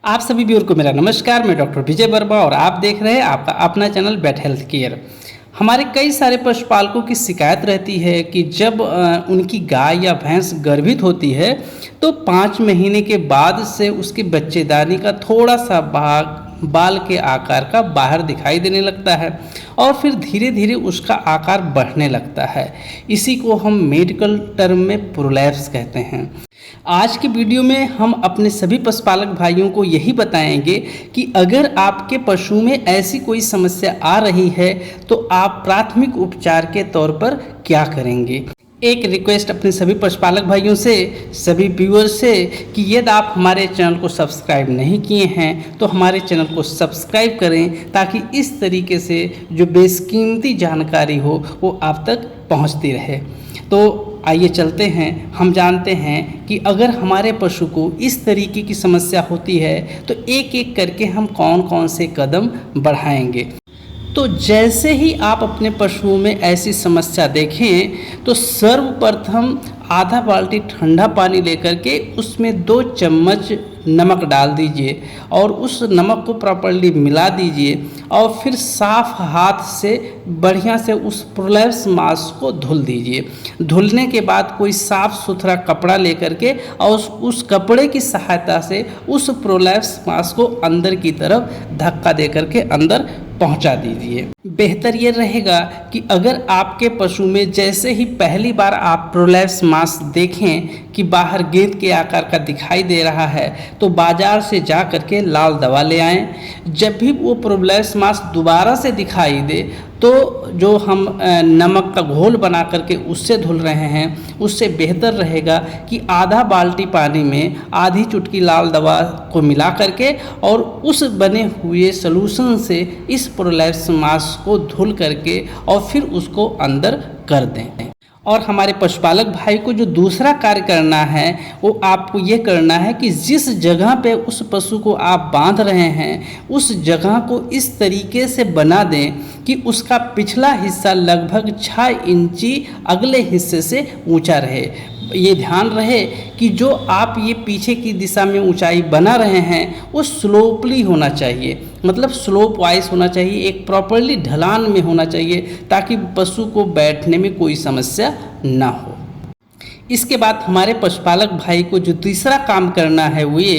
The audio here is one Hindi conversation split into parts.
आप सभी व्यूअर को मेरा नमस्कार। मैं डॉक्टर विजय वर्मा और आप देख रहे हैं आपका अपना चैनल बेट हेल्थ केयर। हमारे कई सारे पशुपालकों की शिकायत रहती है कि जब उनकी गाय या भैंस गर्भित होती है तो 5 महीने के बाद से उसकी बच्चेदानी का थोड़ा सा भाग बाल के आकार का बाहर दिखाई देने लगता है और फिर धीरे धीरे उसका आकार बढ़ने लगता है। इसी को हम मेडिकल टर्म में प्रोलैप्स कहते हैं। आज की वीडियो में हम अपने सभी पशुपालक भाइयों को यही बताएंगे कि अगर आपके पशु में ऐसी कोई समस्या आ रही है तो आप प्राथमिक उपचार के तौर पर क्या करेंगे। एक रिक्वेस्ट अपने सभी पशुपालक भाइयों से, सभी व्यूअर्स से कि यदि आप हमारे चैनल को सब्सक्राइब नहीं किए हैं तो हमारे चैनल को सब्सक्राइब करें ताकि इस तरीके से जो बेशकीमती जानकारी हो वो आप तक पहुंचती रहे। तो आइए चलते हैं, हम जानते हैं कि अगर हमारे पशु को इस तरीके की समस्या होती है तो एक एक करके हम कौन कौन से कदम बढ़ाएंगे। तो जैसे ही आप अपने पशुओं में ऐसी समस्या देखें तो सर्वप्रथम आधा बाल्टी ठंडा पानी लेकर के उसमें 2 चम्मच नमक डाल दीजिए और उस नमक को प्रॉपर्ली मिला दीजिए और फिर साफ हाथ से बढ़िया से उस प्रोलैप्स मांस को धुल दीजिए। धुलने के बाद कोई साफ सुथरा कपड़ा लेकर के और उस कपड़े की सहायता से उस प्रोलैप्स मांस को अंदर की तरफ धक्का दे करके अंदर पहुंचा दीजिए। बेहतर ये रहेगा कि अगर आपके पशु में जैसे ही पहली बार आप प्रोलैप्स मांस देखें कि बाहर गेंद के आकार का दिखाई दे रहा है तो बाजार से जा करके लाल दवा ले आएं। जब भी वो प्रोलैप्स मांस दोबारा से दिखाई दे तो जो हम नमक का घोल बना करके उससे धुल रहे हैं उससे बेहतर रहेगा कि आधा बाल्टी पानी में आधी चुटकी लाल दवा को मिला करके और उस बने हुए सलूशन से इस प्रोलैप्स मांस को धुल करके और फिर उसको अंदर कर दें। और हमारे पशुपालक भाई को जो दूसरा कार्य करना है वो आपको ये करना है कि जिस जगह पे उस पशु को आप बांध रहे हैं उस जगह को इस तरीके से बना दें कि उसका पिछला हिस्सा लगभग 6 इंची अगले हिस्से से ऊंचा रहे। ये ध्यान रहे कि जो आप ये पीछे की दिशा में ऊंचाई बना रहे हैं वो स्लोपली होना चाहिए, मतलब स्लोप वाइज होना चाहिए, एक प्रॉपरली ढलान में होना चाहिए ताकि पशु को बैठने में कोई समस्या ना हो। इसके बाद हमारे पशुपालक भाई को जो तीसरा काम करना है वो ये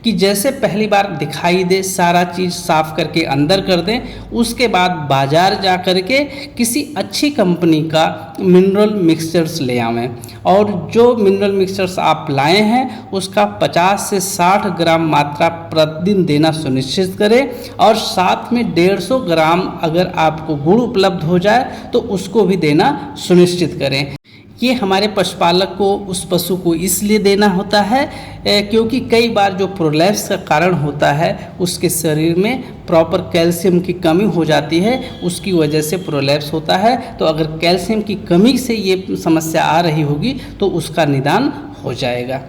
कि जैसे पहली बार दिखाई दे सारा चीज़ साफ करके अंदर कर दें। उसके बाद बाज़ार जा कर के किसी अच्छी कंपनी का मिनरल मिक्सचर्स ले आवें और जो मिनरल मिक्सचर्स आप लाए हैं उसका 50 से 60 ग्राम मात्रा प्रतिदिन देना सुनिश्चित करें और साथ में 150 ग्राम अगर आपको गुड़ उपलब्ध हो जाए तो उसको भी देना सुनिश्चित करें। ये हमारे पशुपालक को उस पशु को इसलिए देना होता है क्योंकि कई बार जो प्रोलैप्स का कारण होता है उसके शरीर में प्रॉपर कैल्शियम की कमी हो जाती है, उसकी वजह से प्रोलैप्स होता है। तो अगर कैल्शियम की कमी से ये समस्या आ रही होगी तो उसका निदान हो जाएगा।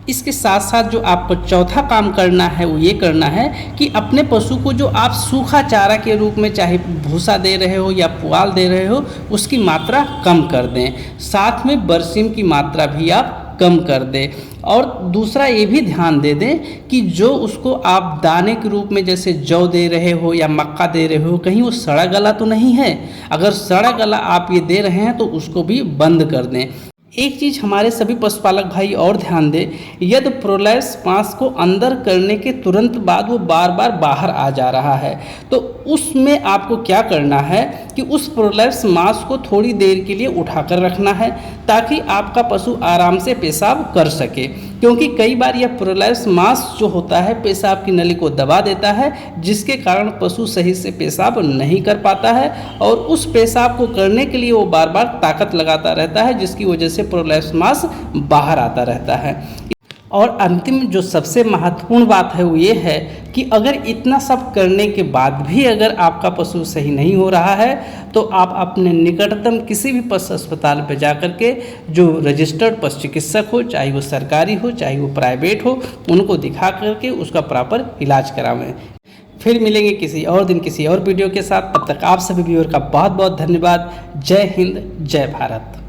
इसके साथ साथ जो आपको चौथा काम करना है वो ये करना है कि अपने पशु को जो आप सूखा चारा के रूप में चाहे भूसा दे रहे हो या पुआल दे रहे हो उसकी मात्रा कम कर दें, साथ में बरसीम की मात्रा भी आप कम कर दें। और दूसरा ये भी ध्यान दे दें कि जो उसको आप दाने के रूप में जैसे जौ दे रहे हो या मक्का दे रहे हो कहीं वो सड़ा गला तो नहीं है। अगर सड़ा गला आप ये दे रहे हैं तो उसको भी बंद कर दें। एक चीज़ हमारे सभी पशुपालक भाई और ध्यान दें, यदि प्रोलैप्स मांस को अंदर करने के तुरंत बाद वो बार बार बाहर आ जा रहा है तो उसमें आपको क्या करना है कि उस प्रोलैप्स मांस को थोड़ी देर के लिए उठाकर रखना है ताकि आपका पशु आराम से पेशाब कर सके। क्योंकि कई बार यह प्रोलैप्स मांस जो होता है पेशाब की नली को दबा देता है जिसके कारण पशु सही से पेशाब नहीं कर पाता है और उस पेशाब को करने के लिए वो बार बार ताकत लगाता रहता है जिसकी वजह से प्रोलैप्स मांस बाहर आता रहता है। और अंतिम जो सबसे महत्वपूर्ण बात है वो ये है कि अगर इतना सब करने के बाद भी अगर आपका पशु सही नहीं हो रहा है तो आप अपने निकटतम किसी भी पशु अस्पताल पर जा कर के जो रजिस्टर्ड पशु चिकित्सक हो, चाहे वो सरकारी हो चाहे वो प्राइवेट हो, उनको दिखा करके उसका प्रॉपर इलाज करावें। फिर मिलेंगे किसी और दिन किसी और वीडियो के साथ। तब तक आप सभी व्यूअर का बहुत बहुत धन्यवाद। जय हिंद, जय भारत।